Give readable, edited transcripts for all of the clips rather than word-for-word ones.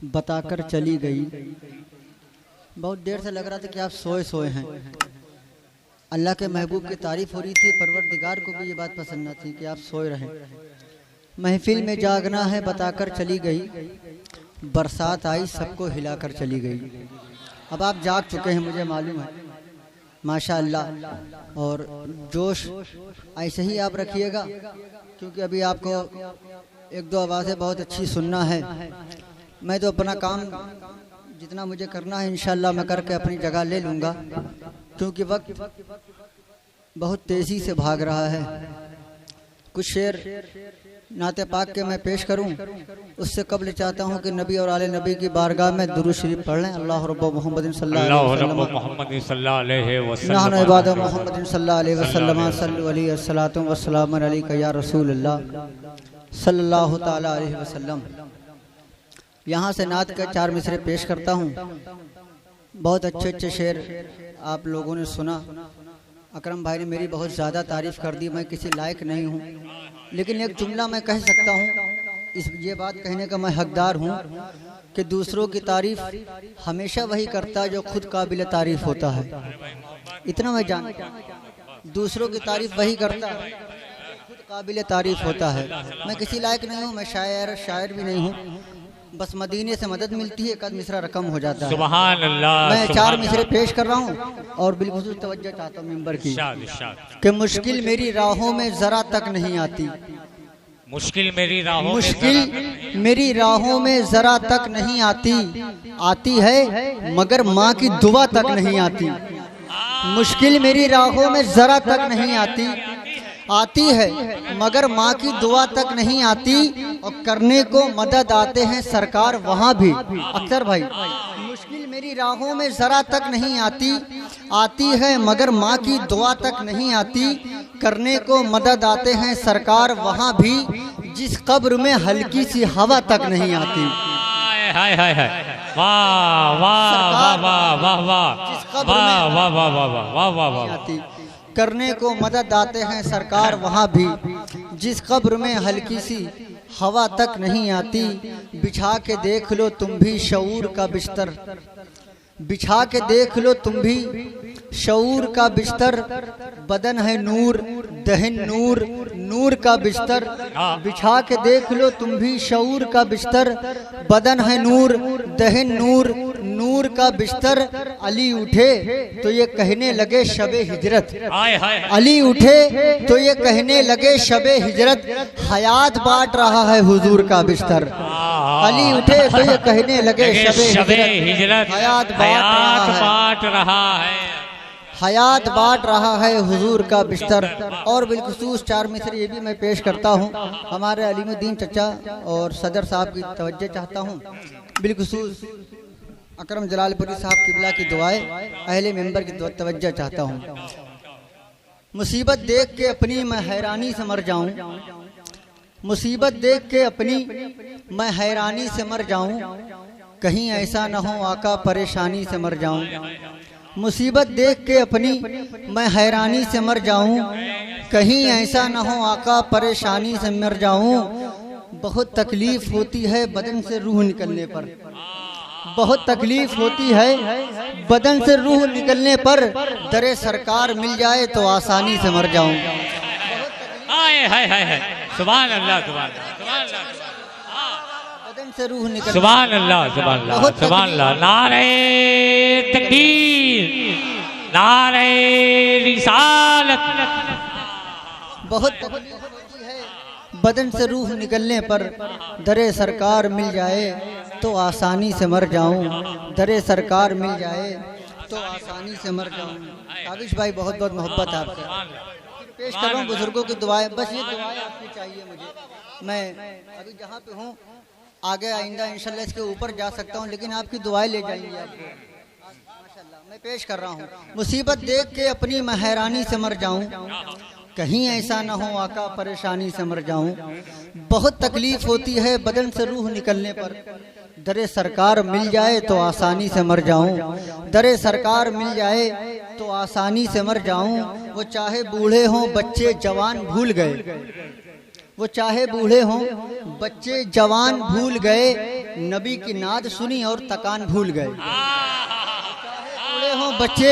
बताकर चली गई। बहुत देर से लग रहा था कि आप सोए सोए हैं। अल्लाह के महबूब की तारीफ हो रही थी, परवरदिगार को भी ये बात पसंद न थी कि आप सोए रहें। महफिल में जागना है बताकर चली गई, बरसात आई सबको हिलाकर चली गई। अब आप जाग चुके हैं मुझे मालूम है, माशाअल्लाह। और जोश ऐसे ही आप रखिएगा, क्योंकि अभी आपको एक दो आवाज़ें बहुत अच्छी सुनना है। मैं तो अपना काम जितना मुझे करना है इंशाअल्लाह मैं करके अपनी जगह ले लूँगा, क्योंकि वक्त बहुत तेज़ी से भाग रहा है। कुछ शेर नाते पाक के मैं पेश करूं, उससे कबल चाहता हूं कि नबी और आले नबी की बारगाह में दुरूद शरीफ पढ़ लें। अल्लाह रब्ब मोहम्मद सल्लल्लाहु अलैहि वसल्लम, नहनु इबाद मोहम्मद सल्लल्लाहु अलैहि वसल्लम, सल्लु अलैहि वस्सलातु वस्सलामु अलैका या रसूलल्लाह सल्लल्लाहु ताला अलैहि वसल्लम। यहाँ से नात के 4 मिसरे पेश करता हूँ। बहुत अच्छे अच्छे शेर आप लोगों ने सुना। अकरम भाई ने मेरी बहुत ज़्यादा तारीफ़ कर दी, मैं किसी लायक नहीं हूँ, लेकिन एक जुमला मैं कह सकता हूँ। ये बात कहने का मैं हकदार हूँ कि दूसरों की तारीफ़ हमेशा वही करता है जो खुद काबिल तारीफ़ होता है। इतना मैं जानता हूँ, दूसरों की तारीफ़ वही करता है खुद काबिल तारीफ़ होता है। मैं किसी लायक नहीं हूँ, मैं शायर भी नहीं हूँ, बस मदीने से मदद मिलती है, एक आध मिसरा रकम हो जाता है। सुभान अल्लाह। मैं 4 मिसरे पेश कर रहा हूँ और बिल्कुल तवज्जो चाहता हूँ मिंबर की कि मुश्किल मेरी राहों में जरा तक नहीं आती। मुश्किल मेरी राहों में जरा तक नहीं आती है मगर माँ की दुआ तक नहीं आती। मुश्किल मेरी राहों में जरा तक नहीं आती है मगर माँ की दुआ तक नहीं आती, और करने को मदद आते हैं सरकार वहाँ भी। अख्तर भाई, मुश्किल मेरी राहों में जरा तक नहीं आती है मगर माँ की दुआ तक नहीं आती, करने को मदद आते हैं सरकार वहाँ भी, जिस कब्र में हल्की सी हवा तक नहीं आती। हाय हाय हाय, वाह वाह वाह वाह वाह वाह वाह वाह वाह वाह। करने को मदद आते हैं सरकार वहाँ भी, जिस कब्र में हल्की सी हवा तक नहीं आती। बिछा के देख लो तुम भी शऊर का बिस्तर, बिछा के देख लो तुम भी शऊर का बिस्तर, बदन है नूर दहन नूर का बिस्तर। बिछा के देख लो तुम भी शऊर का बिस्तर, बदन है नूर दहन नूर का बिस्तर। अली उठे तो ये कहने लगे शबे हिजरत, अली उठे तो ये कहने लगे शबे हिजरत, हयात बांट रहा है हुजूर का बिस्तर। अली उठे तो ये कहने लगे शबे हिजरत, हयात बांट रहा है, हयात बांट रहा है हुजूर का बिस्तर। और बिलखुसूस 4 मिसरे ये भी मैं पेश करता हूँ। हमारे अलीमुद्दीन चचा और सदर साहब की तवज्जो चाहता हूँ। बिलखुसूस अकरम जलालपुरी साहब किबला की दुआएं, अहले मेंबर की तवज्जो चाहता हूँ। मुसीबत देख के अपनी मैं हैरानी से मर जाऊँ, मुसीबत देख के अपनी मैं हैरानी से मर जाऊँ, कहीं ऐसा न हो आका परेशानी से मर जाऊँ। मुसीबत देख के अपनी मैं हैरानी से मर जाऊं, कहीं ऐसा न हो आका परेशानी से मर जाऊं। बहुत तकलीफ होती है बदन से रूह निकलने पर, बहुत तकलीफ होती है बदन से रूह निकलने पर, दरे सरकार मिल जाए तो आसानी से मर जाऊं। सुभान अल्लाह, सुभान अल्लाह, से रूह निकल। सुभान अल्लाह, सुभान अल्लाह, सुभान अल्लाह। नारे तकबीर, नारे रिसालत। बहुत तकलीफ होती है बदन से रूह निकलने पर, दरे सरकार मिल जाए तो आसानी से मर जाऊं, दरे सरकार मिल जाए तो आसानी से मर जाऊं। काबिश भाई बहुत बहुत मोहब्बत आपसे पेश कर रहा हूँ। बुजुर्गों की दुआएं, बस ये दुआएं आपकी चाहिए मुझे। मैं अभी जहाँ पे हूँ आगे आइंदा इंशाल्लाह इसके ऊपर जा सकता हूँ, लेकिन आपकी दुआएं ले जाएंगी आपको। माशाल्लाह मैं पेश कर रहा हूँ। मुसीबत देख के अपनी मैं हैरानी से मर जाऊँ, कहीं ऐसा न हो आका परेशानी से मर जाऊँ। बहुत तकलीफ होती है बदन से रूह निकलने पर, दरे सरकार मिल जाए तो आसानी से मर जाऊँ, दरे सरकार मिल जाए तो आसानी से मर जाऊँ। वो चाहे बूढ़े हों बच्चे जवान भूल गए, वो चाहे बूढ़े हों बच्चे जवान भूल गए, नबी की नाद सुनी और तकान भूल गए। बूढ़े हों बच्चे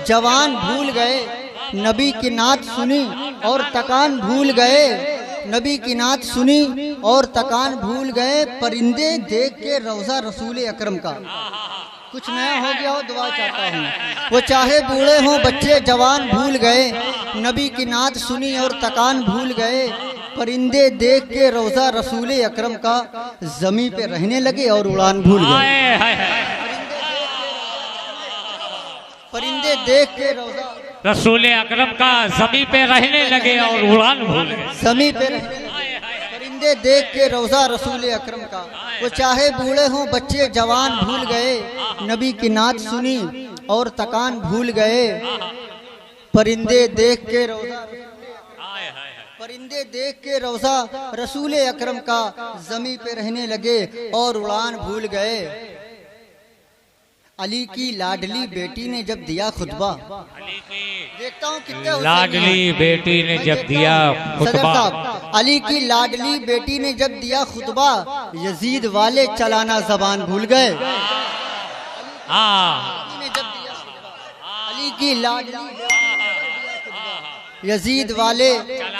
जवान भूल गए, नबी की नाद सुनी और तकान भूल गए, नबी की नाद सुनी और तकान भूल गए। परिंदे देख के रौज़ा रसूल अकरम का, कुछ नया हो गया हो दुआ चाहता हूँ। वो चाहे बूढ़े हों बच्चे जवान भूल गए, नबी की नाद सुनी और तकान भूल गए। परिंदे देख के रौज़ा रसूल अकरम का, ज़मीं पे रहने लगे और उड़ान भूल गए। परिंदे देख के रौज़ा रसूल अकरम का ज़मीं पे रहने लगे और उड़ान भूल गए। ज़मीं पे रहने लगे, परिंदे देख के रौज़ा रसूल अकरम का। वो चाहे बूढ़े हों बच्चे जवान भूल गए, नबी की नात सुनी और तकान भूल गए। परिंदे देख के रौज़ा, परिंदे देख के रौज़ा रसूल अकरम का, ज़मीं पे रहने लगे और उड़ान भूल गए। अली की लाडली बेटी ने जब दिया खुतबा, देखता हूँ कितने लाडली बेटी ने जब दिया खुतबा, अली की लाडली बेटी ने जब दिया खुतबा, यजीद वाले चलाना जबान भूल गए। अली की लाडली यजीद वाले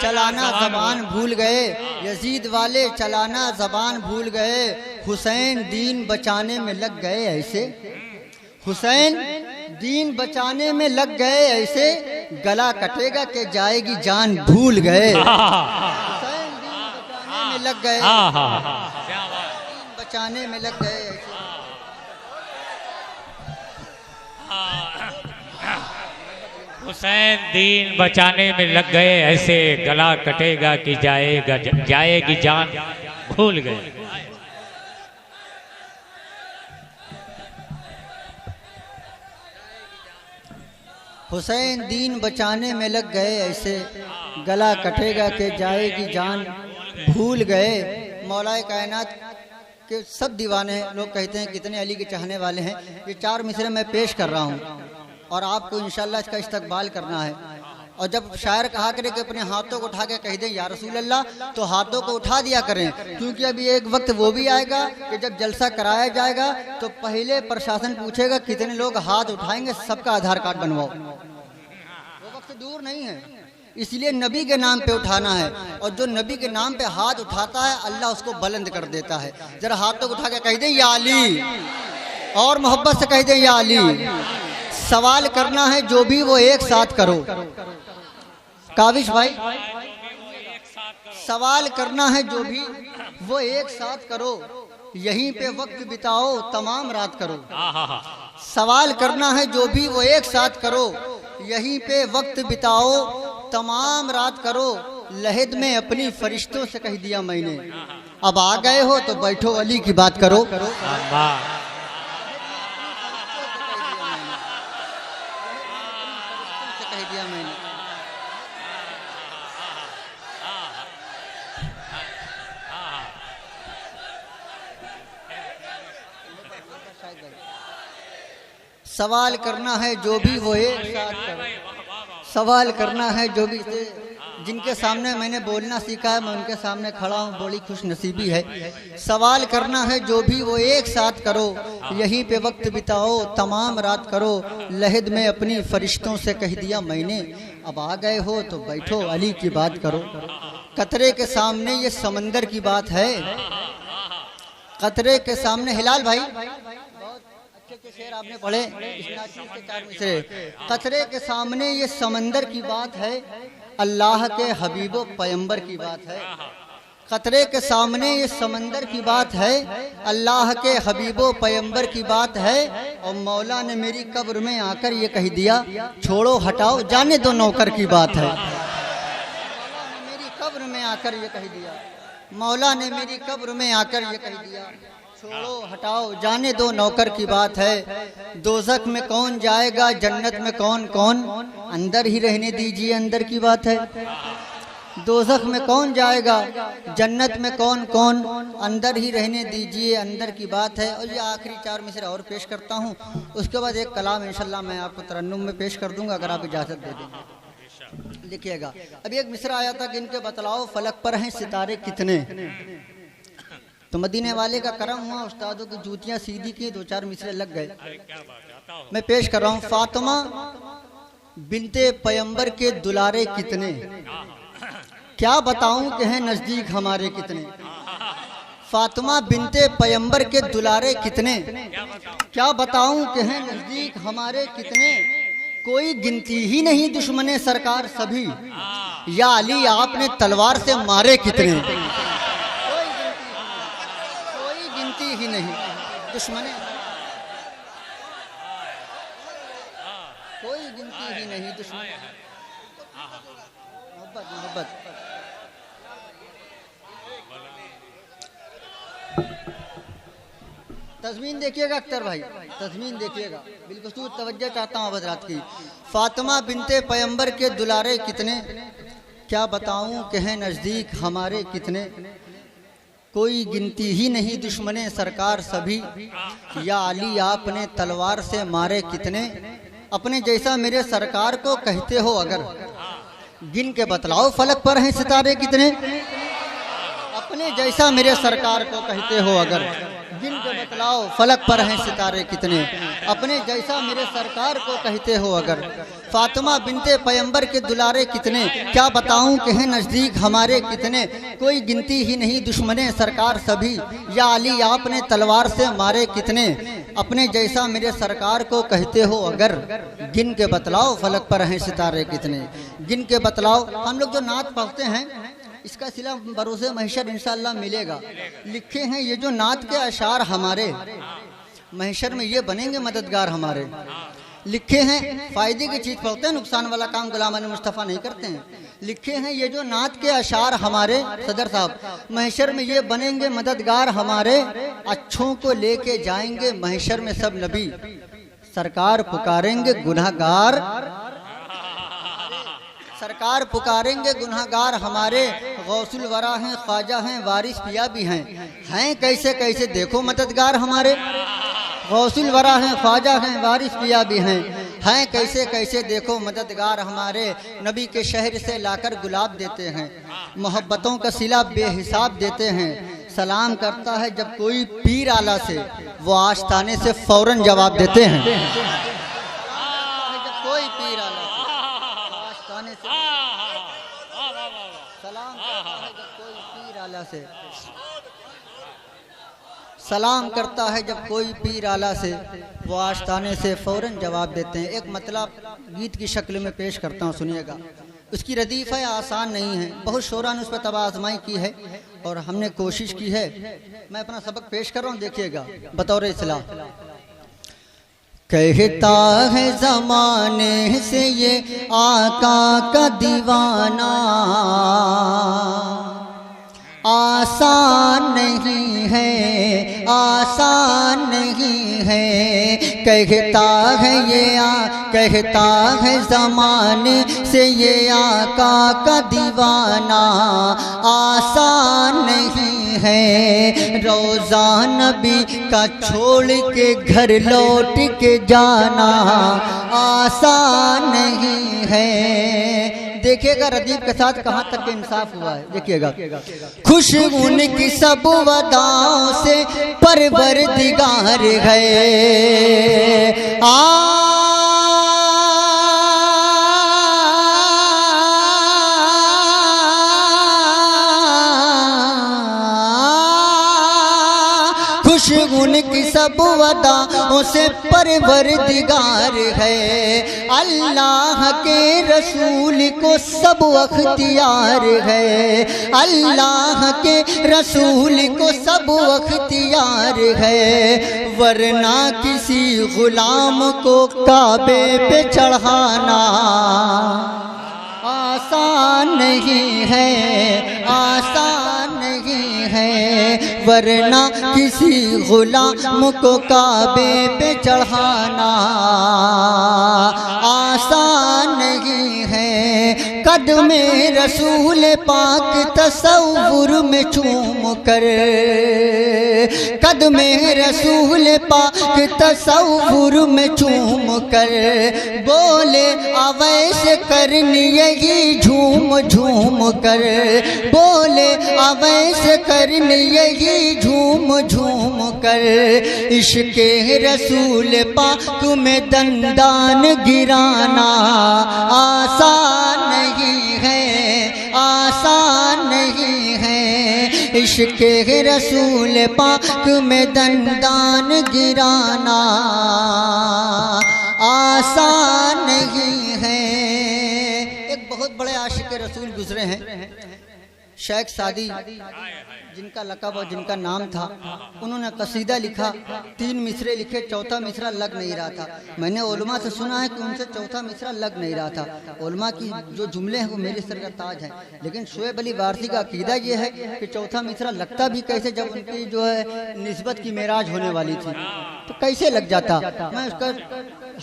चलाना जबान भूल गए, यजीद वाले चलाना जबान भूल गए। हुसैन दीन बचाने में लग गए ऐसे, हुसैन दीन बचाने में लग गए ऐसे, गला कटेगा कि जाएगी जान भूल गए। हुसैन दीन बचाने में लग गए, दीन बचाने में लग गए ऐसे। हुसैन दीन बचाने में लग गए ऐसे, गला कटेगा कि जाएगी जान भूल गए। हुसैन दीन बचाने में लग गए ऐसे, गला कटेगा कि जाएगी जान भूल गए। मौलाए कायनात के सब दीवाने लोग कहते हैं कितने अली के चाहने वाले हैं। ये 4 मिसरे मैं पेश कर रहा हूँ और आपको इंशाल्लाह इसका इस्तकबाल करना है। और जब शायर कहा करे कि अपने हाथों को उठा के कह दें या रसूल अल्लाह, तो हाथों को उठा दिया करें, क्योंकि अभी एक वक्त वो भी आएगा कि जब जलसा कराया जाएगा तो पहले प्रशासन पूछेगा कितने लोग हाथ उठाएंगे, सबका आधार कार्ड बनवाओ। वो वक्त दूर नहीं है, इसलिए नबी के नाम पे उठाना है। और जो नबी के नाम पे हाथ उठाता है अल्लाह उसको बुलंद कर देता है। जरा हाथों को उठा के कह दें या अली, और मोहब्बत से कह दें या अली। सवाल करना है जो भी वो एक साथ करो। काविश भाई, सवाल करना है जो भी वो एक साथ करो, यहीं पे वक्त बिताओ तमाम रात करो। सवाल करना है जो भी वो एक साथ करो, यहीं पे वक्त बिताओ तमाम रात करो। लहद में अपनी फरिश्तों से कह दिया मैंने, अब आ गए हो तो बैठो अली की बात करो। कह दिया मैंने, सवाल करना है जो भी वो एक साथ करो। सवाल करना है जो भी, जिनके सामने मैंने बोलना सीखा है मैं उनके सामने खड़ा हूँ, बड़ी खुश नसीबी है। सवाल करना है जो भी वो एक साथ करो, यहीं पे वक्त बिताओ तमाम रात करो। लहद में अपनी फरिश्तों से कह दिया मैंने, अब आ गए हो तो बैठो अली की बात करो। कतरे के सामने ये समंदर की बात है, कतरे के सामने। हिलाल भाई अच्छे शेर आपने पढ़े, के 4 मिसरे। कतरे के सामने ये समंदर की बात है, अल्लाह के हबीबो पैगंबर की बात है। कतरे के सामने ये समंदर की बात है, अल्लाह के हबीबो पैगंबर की बात है। और मौला ने मेरी कब्र में आकर ये कह दिया, छोड़ो हटाओ जाने दो नौकर की बात है। मौला ने मेरी कब्र में आकर ये कह दिया, मौला ने मेरी कब्र में आकर ये कह दिया, छोड़ो हटाओ जाने दो नौकर की बात है। दोज़ख में कौन जाएगा जन्नत में कौन कौन, अंदर ही रहने दीजिए अंदर की बात है। दोज़ख में कौन जाएगा जन्नत में कौन कौन, अंदर ही रहने दीजिए अंदर की बात है। और ये आखिरी 4 मिसरे और पेश करता हूँ, उसके बाद एक कलाम इंशाल्लाह मैं आपको तरन्नुम में पेश कर दूंगा अगर आप इजाज़त दे दें। देखिएगा, अभी एक मिसरा आया था कि इनके बतलाओ फलक पर हैं सितारे कितने। तो मदीने वाले का करम हुआ, उस्तादों की जूतियां सीधी की, 2-4 मिसरे लग गए। मैं पेश कर रहा हूँ। फातिमा बिनते पैगंबर के दुलारे कितने, क्या बताऊं कि हैं नजदीक हमारे कितने। फातिमा बिनते पैगंबर के दुलारे कितने, क्या बताऊं कि हैं नजदीक हमारे कितने। कोई गिनती ही नहीं दुश्मने सरकार सभी, या अली आपने तलवार से मारे कितने। कोई गिनती ही नहीं दुश्मने, कोई गिनती ही नहीं दुश्मन। मोहब्बत मोहब्बत। तज़मीन देखिएगा अख्तर भाई, तज़मीन देखिएगा, बिल्कुल तवज्जो चाहता हूँ हज़रात की। फातिमा बिनते पैगंबर के दुलारे कितने, क्या बताऊँ कि हैं नज़दीक हमारे कितने। कोई गिनती ही नहीं दुश्मने सरकार सभी, या अली आपने तलवार से मारे कितने। अपने जैसा मेरे सरकार को कहते हो अगर, गिन के बतलाओ फलक पर हैं सितारे कितने। अपने जैसा मेरे सरकार को कहते हो अगर, गिन के बतलाओ फलक पर हैं सितारे कितने। अपने जैसा मेरे सरकार को कहते हो अगर। फातिमा बिनते पैगंबर के दुलारे कितने, क्या बताऊं कि हैं नज़दीक हमारे कितने। कोई गिनती ही नहीं दुश्मने सरकार सभी, या अली आपने तलवार से मारे कितने। अपने जैसा मेरे सरकार को कहते हो अगर, गिन के बतलाओ फलक पर हैं सितारे कितने। गिन के बतलाओ। हम लोग जो नात पढ़ते हैं इसका सिला भरोसे महशर इंशाअल्लाह मिलेगा। लिखे हैं ये जो नात के अशार हमारे, महशर में ये बनेंगे मददगार हमारे। लिखे हैं फ़ायदे की चीज़ पढ़ते हैं, नुकसान वाला काम गुलाम अली मुस्तफ़ा नहीं करते हैं। लिखे हैं ये जो नात के अशार हमारे सदर साहब, महशर में ये बनेंगे मददगार हमारे। अच्छों को लेके जाएंगे महशर में सब नबी, सरकार पुकारेंगे गुनहगार, सरकार पुकारेंगे गुनहगार हमारे। गौसुल वरा हैं, ख्वाजा हैं, वारिस पिया भी हैं कैसे कैसे देखो मददगार हमारे। गौसुल वरा हैं, ख्वाजा हैं, वारिस पिया भी हैं कैसे कैसे देखो मददगार हमारे। नबी के शहर से लाकर गुलाब देते हैं, मोहब्बतों का सिला बेहिसाब देते हैं। सलाम करता है जब कोई पीर आला से, वो आस्ताने से फौरन जवाब देते हैं। जब कोई पीर आला आस्ताने से सलाम करता है, जब कोई पीर आला से सलाम करता है, जब कोई पीर आला से, वो आस्ताने से फ़ौरन जवाब देते हैं। एक मतलब गीत की शक्ल में पेश करता हूँ, सुनिएगा। उसकी रदीफ़ है, आसान नहीं है, बहुत शोरा ने उस पर तबाह आजमाई की है और हमने कोशिश की है। मैं अपना सबक पेश कर रहा हूँ, देखिएगा बतौर इस्लाह। कहता है ज़माने से ये आका का दीवाना, आसान नहीं है, आसान नहीं है। कहता है कहता है ज़माने से ये आका का दीवाना, आसान नहीं है। रोज़ा नबी का छोड़ के घर लौट के जाना, आसान नहीं है। देखिएगा रदीफ के साथ कहाँ तक के इंसाफ हुआ है, देखिएगा। खुश उनकी सब वदाओं से परवरदिगार है, खुश उनकी सब वदाओं से परवरदिगार है। अल्लाह के रसूल को सब अख्तियार है, अल्लाह के रसूल को सब अख्तियार है। वरना किसी गुलाम को काबे पे चढ़ाना आसान नहीं है, आसान नहीं है। वरना किसी गुलाम को काबे पे चढ़ाना आसान नहीं है। कदमे रसूल पाक तसव्वुर में चूम कर कदमे रसूल पाक तसव्वुर में चूम कर बोले अवैस करनी यही झूम झूम कर, बोले अवैस करनी यही झूम झूम कर। इश्क़े रसूल पाक में दंदान गिराना आसान नहीं है, आसान नहीं है। इश्क़े रसूल पाक में दंदान गिराना आसान नहीं है। एक बहुत बड़े आशिक रसूल गुजरे हैं, शेख सादी, जिनका लक़ब और जिनका नाम था। उन्होंने कसीदा लिखा, 3 मिसरे लिखे, चौथा मिसरा लग नहीं रहा था। मैंने उलमा से सुना है कि उनसे चौथा मिसरा लग नहीं रहा था। उलमा की जो जुमले हैं वो मेरे सर का ताज है, लेकिन शोएब अली वारसी का अकीदा ये है कि चौथा मिसरा लगता भी कैसे, जब उनकी जो है निस्बत की मेराज होने वाली थी तो कैसे लग जाता। मैं उसका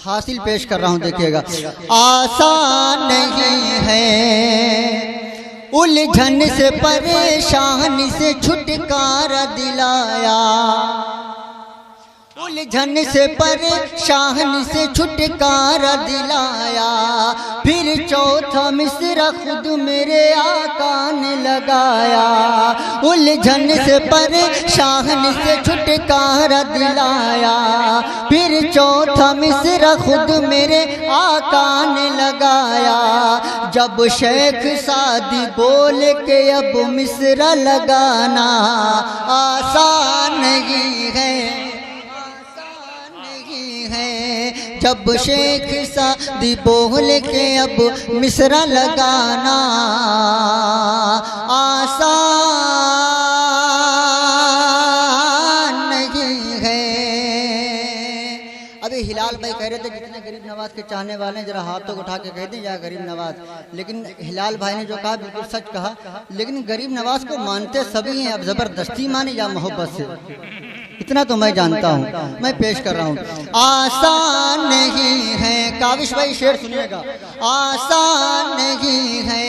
हासिल पेश कर रहा हूँ, देखिएगा। आसान नहीं है उलझन से परेशानी से छुटकारा दिलाया, उलझन से परेशानी से छुटकारा दिलाया। फिर चौथा मिसरा खुद मेरे आका ने लगाया, उलझन से परेशानी से छुटकारा दिलाया। फिर चौथा मिसरा खुद मेरे आका ने लगाया। जब शेख सादी बोले के अब मिसरा लगाना आसान नहीं है, जब शेख सादी बोले के अब मिसरा लगाना आसान नहीं है। अभी हिलाल भाई कह रहे थे जितने गरीब नवाज के चाहने वाले हैं जरा हाथों को उठा के कह दें या गरीब नवाज, लेकिन हिलाल भाई ने जो कहा बिल्कुल सच कहा। लेकिन गरीब नवाज को मानते सभी हैं, अब जबरदस्ती माने या मोहब्बत से, इतना तो मैं जानता हूँ। मैं पेश कर रहा हूँ। आसान नहीं है, काविश भाई शेर सुनिएगा। आसान नहीं है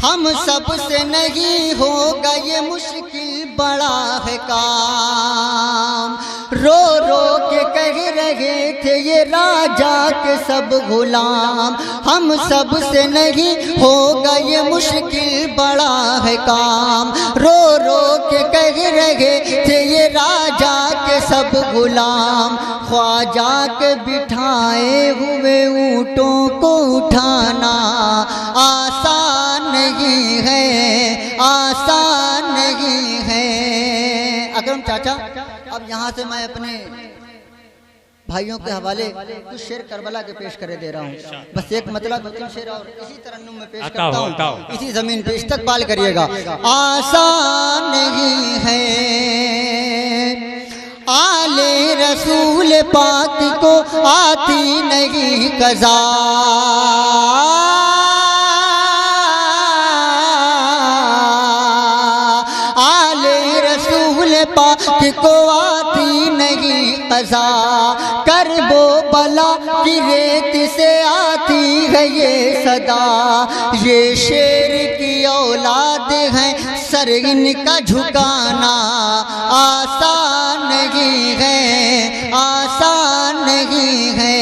हम सब से नहीं होगा ये मुश्किल बड़ा है काम। रो रो के कह रहे थे ये राजा के सब गुलाम, हम सब से नहीं होगा ये मुश्किल बड़ा है काम। रो रो के कह रहे थे ये राजा के सब गुलाम, ख्वाजा के बिठाए हुए ऊँटों को उठाना आसान नहीं है, आसान नहीं है। अकरम चाचा, अब यहाँ से मैं अपने भाइयों के हवाले कुछ शेर करबला के पेश करे दे रहा हूँ। बस एक मतलब 2-3 शेर और इसी तरन्नुम में पेश करता हूँ, इसी जमीन पे इस्तकबाल करिएगा। आसान नहीं है आले रसूल पाक को आती नहीं कज़ा, आले रसूल पाक को आती नहीं कज़ा। कर वो बला की रेत से आती है ये सदा, ये शेर की औलाद है सर इनका झुकाना आसान नहीं है, आसान नहीं है।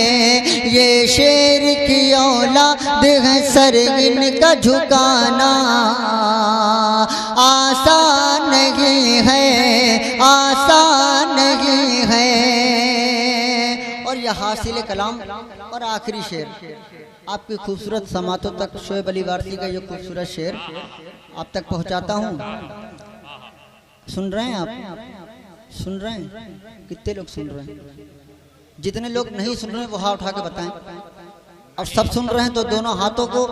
ये शेर की औलाद है सर इनका झुकाना आसान नहीं है, आसान नहीं है। और यह हासिल कलाम और आखिरी शेर आपकी खूबसूरत समातों तक शोएब अली वारसी का ये खूबसूरत शेर आप तक पहुंचाता हूं। सुन रहे हैं आप? सुन रहे हैं? कितने लोग सुन रहे हैं? जितने लोग नहीं सुन रहे हैं वो हाथ उठा के बताएं। और सब सुन रहे हैं तो दोनों हाथों को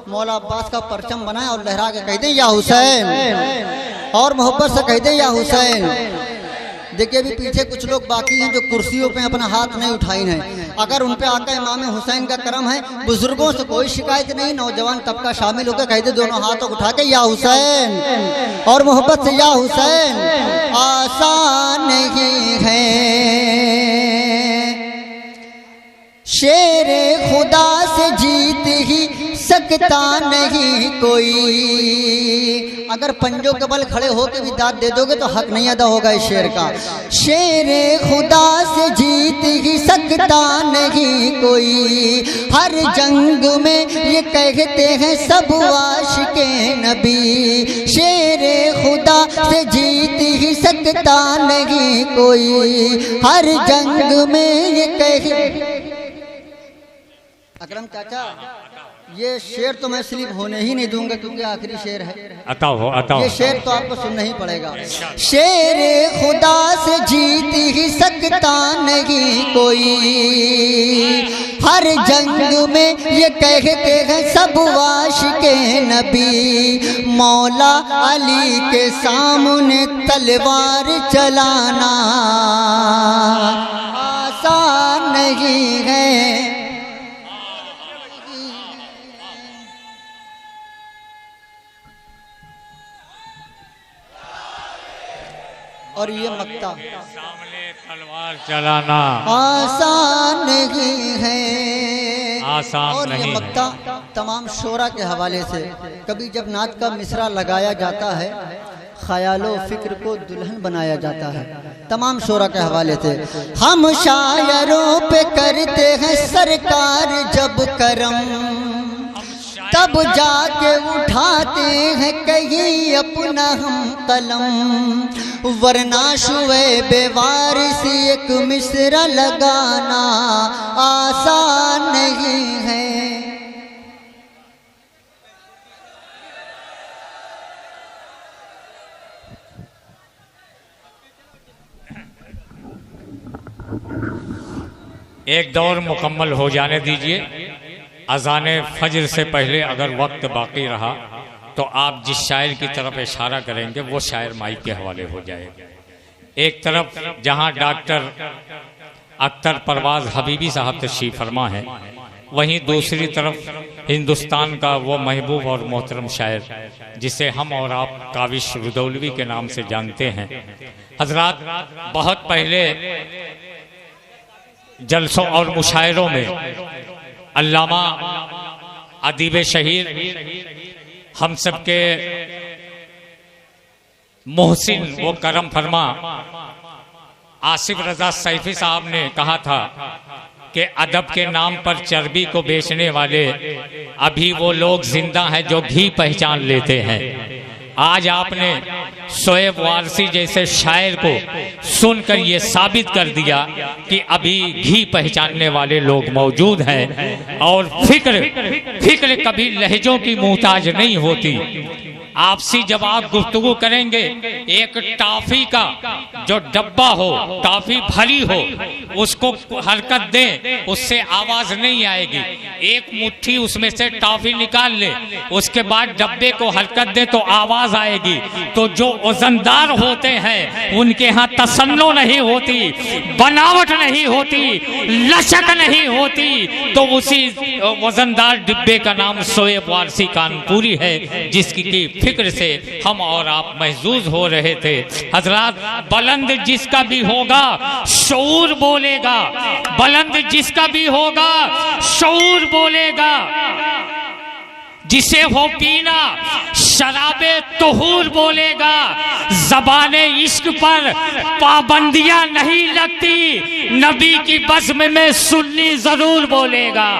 मौला अब्बास का परचम बनाएं और लहरा के कह दें या हुसैन, और मोहब्बत से कह दें या हुसैन। देखिए अभी पीछे कुछ लोग बाकी हैं जो कुर्सियों पे अपना हाथ नहीं उठाई हैं। अगर उन पे आका इमाम हुसैन का करम है, बुजुर्गों से कोई शिकायत नहीं, नौजवान तबका शामिल होकर कह दे दोनों हाथों उठा के या हुसैन, और मोहब्बत से या हुसैन। आसान नहीं है शेर खुदा से जीत ही सकता नहीं कोई, अगर पंजों के बल खड़े होकर भी दाद दे दोगे तो हक नहीं अदा होगा इस शेर का। शेरे खुदा से जीत ही सकता नहीं कोई, हर जंग में ये कहते हैं सब आशिके नबी। शेरे खुदा से जीत ही सकता नहीं कोई, हर जंग में ये कह। अकरम चाचा, ये शेर तो मैं स्लिप होने ही नहीं दूंगा क्योंकि आखिरी शेर है। अता ये शेर तो आपको सुनना ही पड़ेगा। शेरे खुदा से जीत ही सकता नहीं कोई, हर जंग में ये कहते हैं सब आशिके नबी। मौला अली के सामने तलवार चलाना आसान नहीं है। और ये मक्ता सामने तलवार चलाना आसान नहीं है, आसान और नहीं ये मक्ता तमाम शोरा के हवाले से। कभी जब नात का मिसरा लगाया जाता है, ख्यालो फिक्र को दुल्हन बनाया जाता है, तमाम शोरा के हवाले से। हम शायरों पे करते हैं सरकार जब करम, तब जाके उठाते हैं कहीं अपना हम कलम। वरना शुए बेवारिस एक मिसरा लगाना आसान नहीं है। एक दौर मुकम्मल हो जाने दीजिए। अज़ाने फजर से पहले अगर वक्त बाकी रहा तो आप जिस शायर की तरफ इशारा करेंगे वो शायर माइक के हवाले हो जाएगा। एक तरफ जहां डॉक्टर अख्तर परवाज हबीबी साहब तशरीफ फरमा है, वहीं दूसरी तरफ हिंदुस्तान का वो महबूब और मोहतरम शायर जिसे हम और आप काविश रुदौलवी के नाम से जानते हैं। हजरात, बहुत पहले जलसों और मुशायरों में अल्लामा अदीब शहीर हम सबके मोहसिन वो करम फरमा आसिफ रजा सैफी साहब ने कहा था कि अदब के नाम पर चर्बी को बेचने वाले अभी वो लोग जिंदा हैं जो घी पहचान लेते हैं। आज आपने शोएब वारसी जैसे शायर को सुनकर ये साबित कर दिया कि अभी घी पहचानने वाले लोग मौजूद हैं और फिक्र कभी लहजों की मुहताज नहीं होती। आपसी जब आप गुफ्तगू करेंगे, एक टॉफी का जो डब्बा हो, टॉफी भरी हो, उसको हरकत दें, उससे आवाज नहीं आएगी। एक मुट्ठी उसमें से टॉफी निकाल ले, उसके बाद डब्बे को हरकत दे तो आवाज आएगी। तो जो वजनदार होते हैं उनके यहाँ तसन्नो नहीं होती, बनावट नहीं होती, लचक नहीं होती। तो उसी वजनदार डिब्बे का नाम शोएब वारसी कानपुरी है, जिसकी की फिक्र से हम और आप महजूज हो रहे थे। हजरात, बुलंद जिसका भी होगा शऊर बोलेगा, बुलंद जिसका भी होगा शऊर बोलेगा। जिसे हो पीना शराबे तुहूर बोलेगा। ज़बाने इश्क पर पाबंदियां नहीं लगती, नबी की बज़्म में सुन्नी जरूर बोलेगा।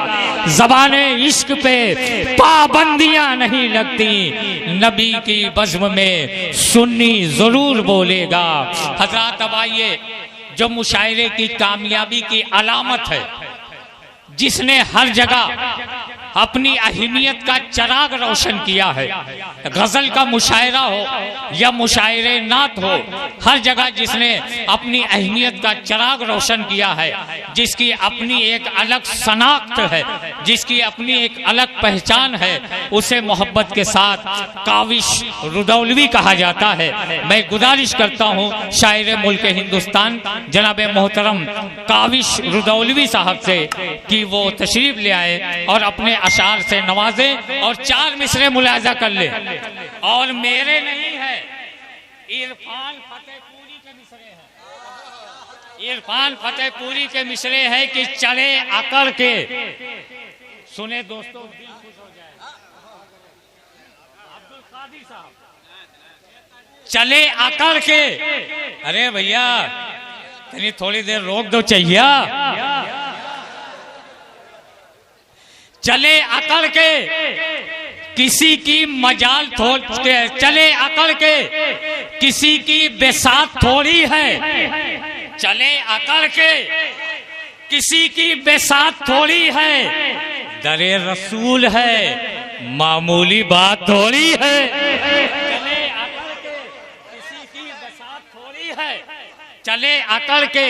ज़बाने इश्क पे पाबंदियां नहीं लगती, नबी की बज़्म में सुन्नी जरूर बोलेगा। हज़रात, अब आइए, जो मुशायरे की कामयाबी की अलामत है, जिसने हर जगह अपनी अहमियत का चिराग रोशन किया है, गजल का मुशायरा हो या मुशायरे नात हो, हर जगह जिसने अपनी अहमियत का चिराग रोशन किया है, जिसकी अपनी एक अलग शनाख्त है, जिसकी अपनी एक अलग पहचान है, उसे मोहब्बत के साथ काविश रुदौलवी कहा जाता है। मैं गुजारिश करता हूँ शायर मुल्क हिंदुस्तान जनाब मोहतरम काविश रुदौलवी साहब से कि वो तशरीफ ले आए और अपने अशार से नवाजे और 4 मिसरे मुलाजा कर ले। और मेरे नहीं है, इरफान फतेहपुरी के मिसरे हैं, इरफान फतेहपुरी के मिसरे हैं कि चले अकड़ के। सुने दोस्तों, दिल खुश हो जाए। अब्दुल कादिर साहब चले अकड़ के, अरे भैया तनी थोड़ी देर रोक दो चाहिए। चले अकड़ के किसी की मजाल चले अकड़ के किसी की बेसात थोड़ी है। चले अकड़ के किसी की बेसात थोड़ी है। दरे रसूल है मामूली बात थोड़ी है। चले अकड़ के किसी की बेसात थोड़ी है। चले अकड़ के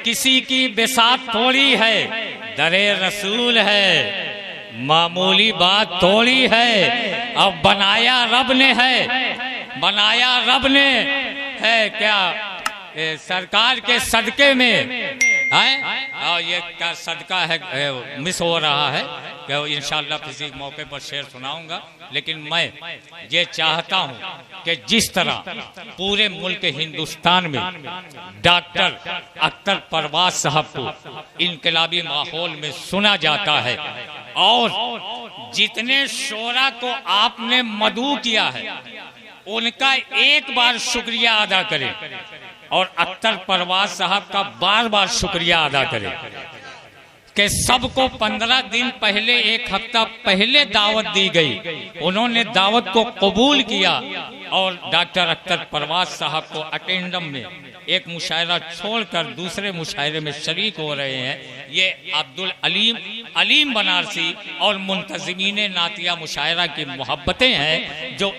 किसी की बेसात थोड़ी है। दरे रसूल है मामूली बात थोड़ी है। अब बनाया रब ने है, बनाया रब ने है क्या सरकार के सदके में है। और ये क्या सदका है मिस हो रहा है कि इंशाल्लाह किसी मौके पर शेर सुनाऊंगा। लेकिन मैं ये चाहता हूं कि जिस तरह पूरे मुल्क हिंदुस्तान में डॉक्टर अख्तर परवाज साहब को इनकलाबी माहौल में सुना जाता है और जितने शोरा को आपने मदऊ किया है उनका एक बार शुक्रिया अदा करें और अख्तर परवाज साहब का बार बार शुक्रिया अदा करें कि सबको 15 दिन पहले, एक हफ्ता पहले दावत दी गई। उन्होंने दावत को कबूल किया और डॉक्टर अख्तर परवाज साहब को अटेंडम में एक मुशायरा छोड़कर दूसरे मुशायरे में शरीक हो रहे हैं। ये अब्दुल अलीम बनारसी और मुंतजिमीन नातिया मुशायरा की मोहब्बतें हैं जो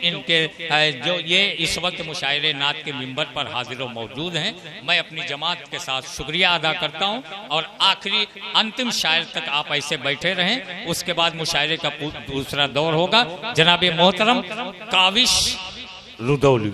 जो ये इस वक्त मुशायरे नात के मिंबर पर हाजिर मौजूद हैं। मैं अपनी जमात के साथ शुक्रिया अदा करता हूँ और आखिरी अंतिम शायर तक आप ऐसे बैठे रहें। उसके बाद मुशायरे का दूसरा दौर होगा। जनाब मोहतरम काविश रुदौली।